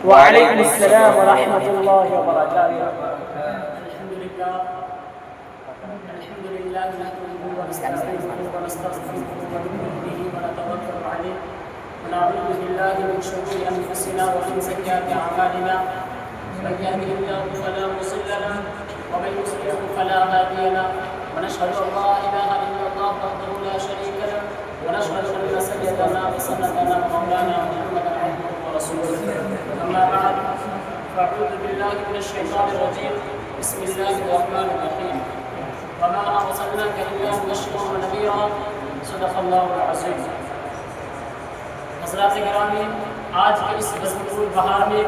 وعليكم السلام ورحمة الله وبركاته. الحمد لله نحمده ونستعينه ونستغفره ونؤمن به ونتوكل عليه ونعوذ بالله من شرور انفسنا ومن سيئات اعمالنا من يهده الله فلا مضل له ومن يضلل فلا هادي له ونشهد ان لا اله الا الله وحده لا شريك له ونشهد ان سيدنا وسندنا ومولانا محمدا عبده ورسوله. اما بعد فاعوذ بالله من الشيطان الرجيم. بسم الله الرحمن الرحيم. وما ارسلناك الا مبشرا ونذيرا. صدق اللہ العظیم. حضرات گرامی، آج کے اس بزرگ بہار میں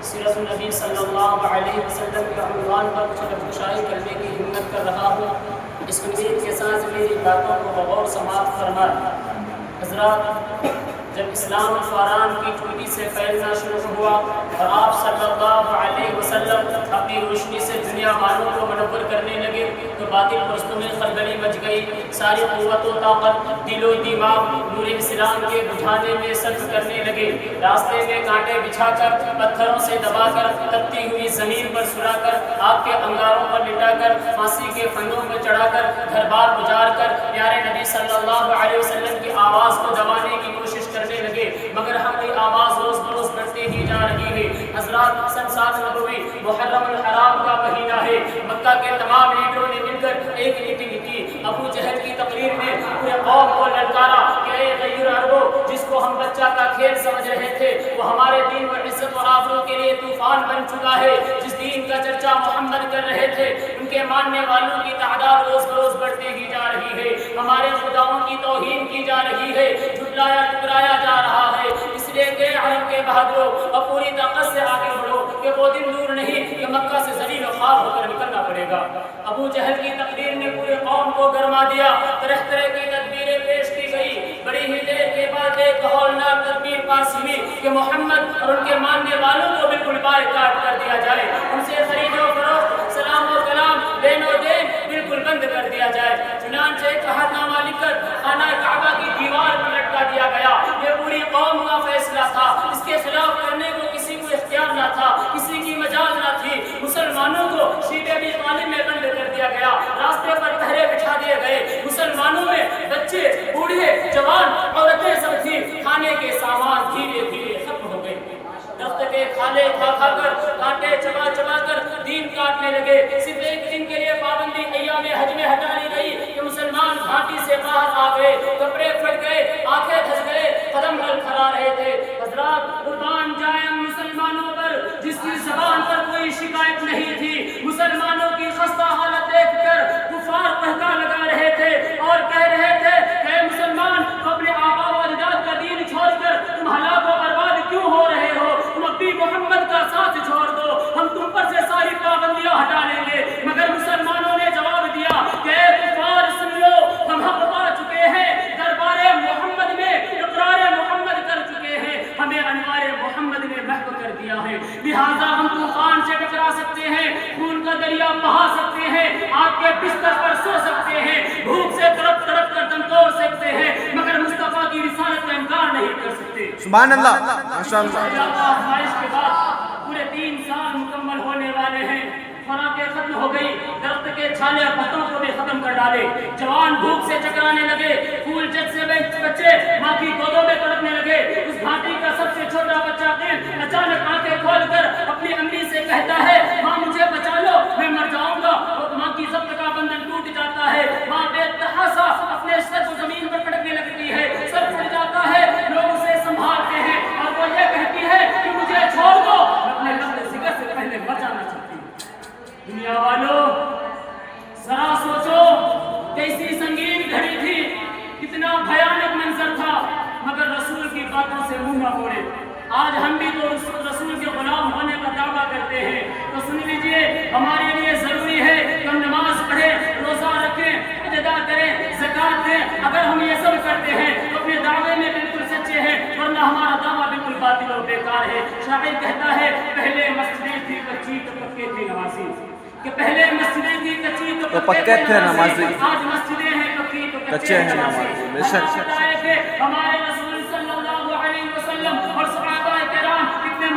سیرت النبی صلی اللہ علیہ وسلم کے عنوان پر طلب گشائی کرنے کی ہمت کر رہا ہوں. اس امید کے ساتھ میری باتوں کو بغور سماعت فرمائیں. حضرات، جب اسلام فاران کی چوٹی سے پھیلنا شروع ہوا اور آپ صلی اللہ علیہ وسلم اپنی روشنی سے دنیا والوں کو منور کرنے لگے تو باطل پرستوں میں خلبلی مچ گئی. ساری قوت و طاقت دل و دماغ نور اسلام کے بجھانے میں صرف کرنے لگے. راستے میں کانٹے بچھا کر، پتھروں سے دبا کر، تپتی ہوئی زمین پر سلا کر، آگ کے انگاروں پر لٹا کر، پھانسی کے پھندوں میں چڑھا کر، گھر بار اجاڑ کر پیارے نبی صلی اللہ علیہ وسلم کی آواز کو دبانے کی کوشش کرنے لگے، مگر ہماری آواز روز بروز بڑھتی ہی جا رہی ہے. حضرات، سن 7 نبوی محرم الحرام کا مہینہ ہے. مکہ کے تمام لیڈروں نے مل کر ایک میٹنگ کی. ابو جہل کی تقریر میں پورے قوم کو للکارا کہ اے غیر عربو، جس کو ہم بچہ کا کھیل سمجھ رہے تھے وہ ہمارے دین و عزت و آبرو کے لیے طوفان بن چکا ہے. جس دین کا چرچا محمد کر رہے تھے ان کے ماننے والوں کی تعداد روز بروز بڑھتی ہی جا رہی ہے. ہمارے خداؤں کی توہین کی جا رہی ہے، جھٹلایا ٹکرایا جا رہا ہے. اس لیے کہ عرب کے بہادروں اور پوری طاقت سے آگے بڑھو کہ وہ دن دور نہیں کہ مکہ سے ذلیل و خوار ہو کر نکلنا پڑے گا. ابو جہل کی تقریر نے پورے قوم کو گرما دیا. طرح طرح کی تدبیریں پیش کی گئی. بڑی ہی دیر کے بعد ایک ہولناک تدبیر پاس ہوئی کہ محمد اور ان کے ماننے والوں کو بالکل بائیکاٹ کر دیا جائے. ان سے خرید و فروخت، سلام و کلام، دین و دین بالکل بند کر دیا جائے. چنانچہ ایک عہد نامہ لکھ کر خانہ کعبہ کی دیوار پر لٹکا دیا گیا. یہ پوری قوم کا فیصلہ تھا. اس کے خلاف کرنے کو کسی کو اختیار نہ تھا، کسی کی مجال نہ تھی. مسلمانوں کو شیب ابی طالب میں بند کر دیا گیا. راستے پر پہرے بچھا دیے گئے. مسلمانوں میں بچے، بوڑھے، جوان، عورتیں سب تھی. کھانے کے سامان دھیرے دھیرے ختم ہو گئے. درخت کے کھالے کھا کھا کر، کانٹے چبا چبا کر دین کاٹنے لگے. صرف ایک دن کے لیے پابندی ایام حج میں ہٹا لی گئی کہ مسلمان گھاٹی سے باہر آ گئے، کپڑے پھٹ گئے، آنکھیں دھس گئے، قدم لڑکھڑا رہے تھے. حضرات، قربان جائیں مسلمانوں پر جس کی زبان پر کوئی شکایت نہیں تھی. مسلمانوں کی خستہ حالت دیکھ کر کفار قہقہ لگا رہے تھے اور کہہ رہے تھے کہ اے مسلمان، تو اپنے آبا و اجداد کا دین چھوڑ کر تم ہلاک و برباد کیوں ہو رہے ہو؟ تم اپنی محمد کا ساتھ چھوڑ دو، ہم تم پر سے ساری پابندیاں ہٹا لیں گے. مگر مسلمانوں نے جواب دیا کہ اے کفار سن لو، ہم حق پا چکے ہیں، دربار محمد میں اقرار محمد کر چکے ہیں، ہمیں انوار محمد نے محو کر دیا ہے. لہذا ہم طوفان سے ٹکرا سکتے ہیں، خون کا دریا بہا سکتے ہیں، آپ کے بستر پر سو سکتے ہیں، بھوک سے تڑپ تڑپ کر دم توڑ سکتے ہیں، مگر مصطفیٰ کی رسالت کا انکار نہیں کر سکتے. سبحان اللہ، ماشاء اللہ. آزمائش کے بعد پورے 3 سال مکمل ہونے والے ہیں. خوراکیں ختم ہو گئی، درخت کے چھالے اور پتوں کو بھی ختم کر ڈالے. جوان بھوک سے چکرانے لگے، پھول جت سے بچے ماں کی گودوں میں تڑپنے لگے. اس گھاٹی کا سب سے چھوٹا بچہ قیل اچانک آنکھیں کھول کر اپنی امی سے کہتا ہے ماں مجھے بچا لو، میں مر جاؤں گا. اور ماں کی ضبط کا بندھن ٹوٹ جاتا ہے. ماں بے تحاشا اپنے سر کو زمین پر پٹکنے لگتی ہے، سر پھٹ جاتا ہے. لوگ اسے سنبھالتے ہیں اور وہ یہ کہتی ہے کہ مجھے چھوڑ دو، میں اپنے لفظ ذکر سے پہلے مر جانا چاہتی ہوں. دنیا والوں، ذرا سوچو کیسی سنگین گھڑی تھی، کتنا بھیانک منظر تھا، مگر رسول کی باتوں سے منہ نہ موڑے. آج ہم بھی تو رسول کے غلام ہونے کا دعویٰ کرتے ہیں. تو سن لیجئے، ہمارے لیے ضروری ہے کہ ہم نماز پڑھیں، روزہ رکھیں، ادا کریں، زکوٰۃ دیں. اگر ہم یہ سب کرتے ہیں تو اپنے دعوے میں بالکل سچے ہیں، ورنہ ہمارا دعویٰ بالکل باطل اور بیکار ہے. شاعر کہتا ہے پہلے مسجدیں تھی کچی تو پکے تھے نمازی، کہ پہلے مسجدیں تھی کچی تو پکے تھے نمازی، آج مسجدیں ہیں پکی تو کچے ہیں نمازی. بے شک ہمارے رسول صلی اللہ علیہ وسلم اور صحابہ کرام کتنے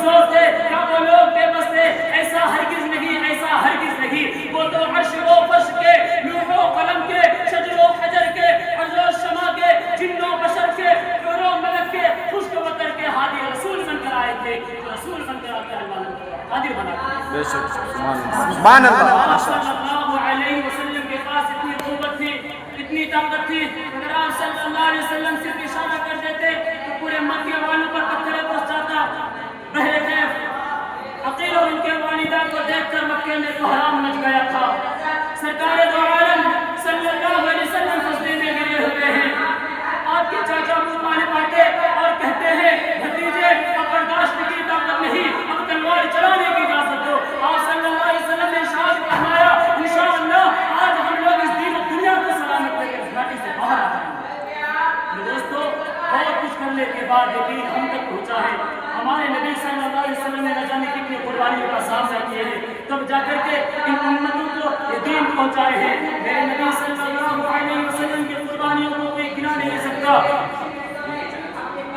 کمزور تھے، کیا وہ لوگ بے بس تھے؟ ایسا ہرگز نہیں، ایسا ہرگز نہیں۔ وہ تو عرش و فرش کے، لوح و قلم کے، شجر و حجر کے، ارض و سما کے، جن و بشر کے، حور و ملک کے، خشک و وتر کے ہادی رسول بن کر آئے تھے۔ رسول بن کر آتے اللہ نے قادر بنا دیا۔ بے شک سبحان اللہ۔ آپ صلی اللہ علیہ وسلم کے پاس اتنی قوت تھی، اتنی طاقت تھی، اگر آپ صلی اللہ علیہ وسلم صرف اشارہ کر دیتے تو پورے مکے والوں پر پتھر برس جاتا۔ بہرکیف عقیل اور ان کے والدہ کو دیکھ کر مکے میں تو حرام مچ گیا تھا۔ سرکار دو عالم صلی اللہ علیہ وسلم سجدے میں گرے ہوئے ہیں۔ آپ کے چاچا منہ طالب آتے اور کہتے ہیں بھتیجے اب برداشت کی طاقت نہیں، اب تلوار چلانے کی اجازت دو۔ آپ صلی اللہ علیہ وسلم نے ارشاد فرمایا انشاءاللہ آج ہم لوگ اس دین و دنیا کو سلامت لے کر اس گھاٹی سے باہر آ جائیں گے۔ دوستو بہت کچھ کرنے کے بعد یہ دین ہم تک پہنچا ہے۔ ہمارے نبی صلی اللہ علیہ وسلم نے نہ جانے کتنی قربانیوں کا سامنا کیے ہیں، تب جا کر کے ان امتوں کو یہ دین پہنچائے ہیں۔ میرے نبی صلی اللہ علیہ وسلم کی قربانیوں کو کوئی گنا نہیں سکتا۔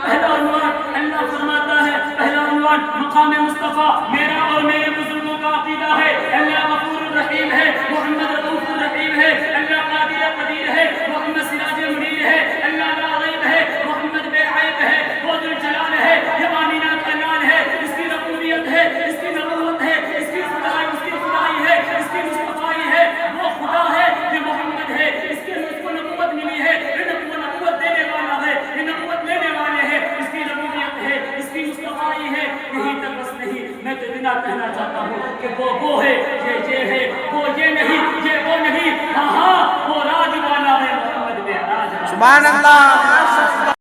پہلا عنوان اللہ فرماتا ہے، پہلا عنوان مقام مصطفیٰ میرا اور میرے بزرگوں کا عقیدہ ہے۔ اللہ غفور الرحیم ہے، محمد رؤوف الرحیم ہے، اللہ قادر قدیر ہے، محمد سراج منیر ہے، اللہ لا غیب ہے، محمد بے عیب ہے، وہ ذوالجلال ہے، یہ آمینہ کا نام ہے، اس کی ربوبیت ہے، اس کی نبوت ہے، اس کی خدائی ہے، اس کی مصطفیٰ ہے، وہ خدا ہے، یہ محمد ہے، اس کی کو نبوت ملی ہے، یہ نبوت دینے والا ہے، یہ نبوت لینے والے ہیں، اس کی ربوبیت ہے، اس کی مصطفیٰ ہے۔ یہی تک بس نہیں، میں تو اتنا کہنا چاہتا ہوں کہ وہ ہے، یہ ہے، وہ یہ نہیں، یہ وہ نہیں، ہاں وہ راج والا ہے، محمد میں راج والا۔ سبحان اللہ۔